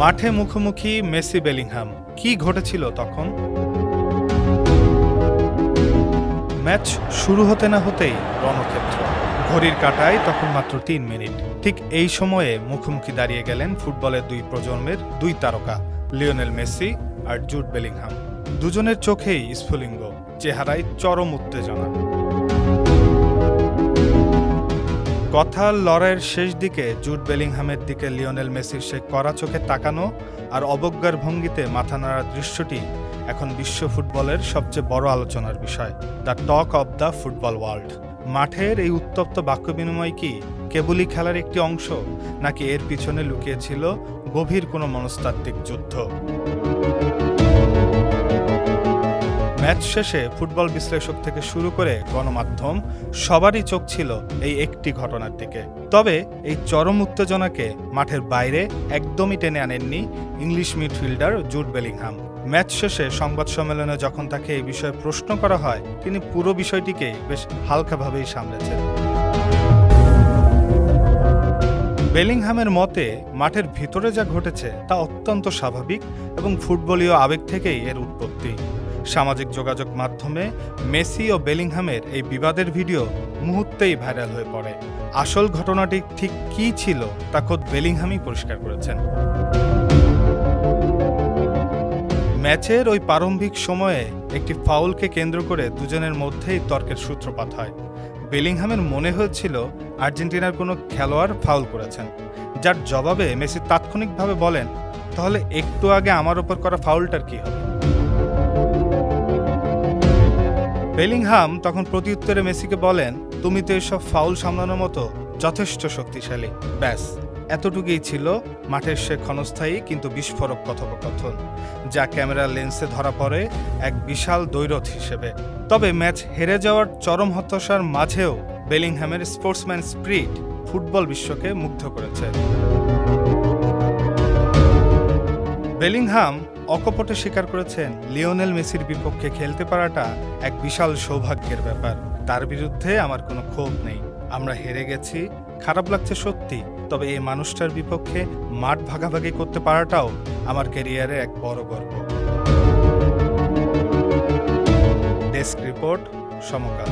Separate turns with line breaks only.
মাঠে মুখোমুখি Messi Bellingham, কি ঘটেছিল তখন? ম্যাচ শুরু হতে না হতেই রণক্ষেত্র। ঘড়ির কাঁটায় তখন মাত্র ৩ মিনিট। ঠিক এই সময়ে মুখোমুখি দাঁড়িয়ে গেলেন ফুটবলের দুই প্রজন্মের দুই তারকা, লিওনেল মেসি আর জুড বেলিংহাম। দুজনের চোখেই স্ফুলিঙ্গ, চেহারায় চরম উত্তেজনা। কথার লড়াইয়ের শেষ দিকে জুড বেলিংহামের দিকে লিওনেল মেসির সে কড়া চোখে তাকানো আর অবজ্ঞার ভঙ্গিতে মাথা নাড়ার দৃশ্যটি এখন বিশ্ব ফুটবলের সবচেয়ে বড় আলোচনার বিষয়, the talk of the football world. মাঠের এই উত্তপ্ত বাক্য বিনিময় কি কেবলই খেলার একটি অংশ, নাকি এর পিছনে লুকিয়েছিল গভীর কোনো মনস্তাত্ত্বিক যুদ্ধ? ম্যাচ শেষে ফুটবল বিশ্লেষক থেকে শুরু করে গণমাধ্যম সবারই চোখ ছিল এই একটি ঘটনার দিকে। তবে এই চরম উত্তেজনাকে মাঠের বাইরে একদমই টেনে আনেননি English midfielder Jude Bellingham. Match শেষে সংবাদ সম্মেলনে যখন তাকে এই বিষয়ে প্রশ্ন করা হয়, তিনি পুরো বিষয়টিকে বেশ হালকাভাবেই সামলেছেন। বেলিংহামের মতে, মাঠের ভিতরে যা ঘটেছে তা অত্যন্ত স্বাভাবিক এবং ফুটবলীয় আবেগ থেকেই এর উৎপত্তি। সামাজিক যোগাযোগ মাধ্যমে মেসি ও বেলিংহামের এই বিবাদের ভিডিও মুহূর্তেই ভাইরাল হয়ে পড়ে। আসল ঘটনাটি ঠিক কী ছিল তা খোদ বেলিংহামই পরিষ্কার করেছেন। ম্যাচের ওই প্রারম্ভিক সময়ে একটি ফাউলকে কেন্দ্র করে দুজনের মধ্যেই তর্কের সূত্রপাত হয়। বেলিংহামের মনে হয়েছিল আর্জেন্টিনার কোনো খেলোয়াড় ফাউল করেছেন, যার জবাবে মেসি তাৎক্ষণিকভাবে বলেন, তাহলে একটু আগে আমার ওপর করা ফাউলটার কি হবে? বেলিংহাম তখন প্রত্যুত্তরে মেসিকে বলেন, তুমি তো এসব ফাউল সামলানোর মতো যথেষ্ট শক্তিশালী। ব্যাস, এতটুকুই ছিল মাঠের সে ক্ষণস্থায়ী কিন্তু বিস্ফোরক কথোপকথন, যা ক্যামেরার লেন্সে ধরা পড়ে এক বিশাল দ্বৈরথ হিসেবে। তবে ম্যাচ হেরে যাওয়ার চরম হতাশার মাঝেও বেলিংহামের স্পোর্টসম্যান স্পিরিট ফুটবল বিশ্বকে মুগ্ধ করেছে। বেলিংহাম অকপটে স্বীকার করেছেন, লিওনেল মেসির বিপক্ষে খেলতে পারাটা এক বিশাল সৌভাগ্যের ব্যাপার। তার বিরুদ্ধে আমার কোনো ক্ষোভ নেই। আমরা হেরে গেছি, খারাপ লাগছে সত্যি, তবে এই মানুষটার বিপক্ষে মাঠ ভাগাভাগি করতে পারাটাও আমার ক্যারিয়ারে এক বড় গর্ব। ডেস্ক রিপোর্ট, সমকাল।